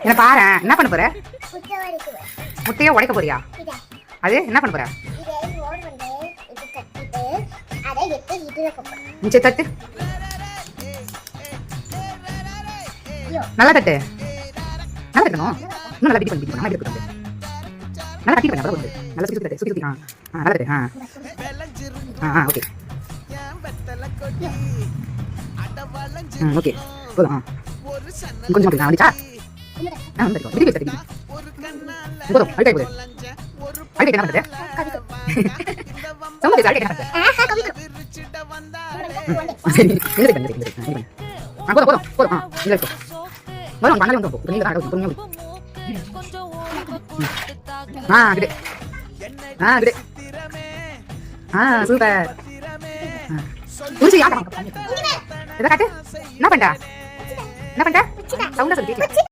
என்ன பாரு, என்ன பண்ண போற? முட்டையை உடைக்க போறியா? அது என்ன பண்ண போற? சரி தட்டு, நல்லா தட்டு, நல்லா தட்டணும். இன்னும் நல்லா பிடி பண்ணி நல்லா இருக்கு. நல்லா கட்டி பண்ணி அப்புறம் நல்லா சுத்தி தட்டு, சுத்தி நல்லா தட்டு. ஓகே ஓகே போதும். கொஞ்சம் மட்டும் வந்துச்சா? விதி பேச போதும். அழுக்காய் போகுது. அழுக்காய் என்ன பண்ணுறது? சவுண்ட் பேச அழுக்காய் என்ன பண்ணுறது? சரி போதும் போதும் போதும். இல்லை இருக்கும் வரும் பண்ணாலே வந்து போகும். நீங்கள் தான் பொறுமையாக கிடு கிடு. சூப்பர். புரிச்சு யார் எதை காட்டு? என்ன பண்ண? என்ன பண்ண? சவுண்டா சொல்லி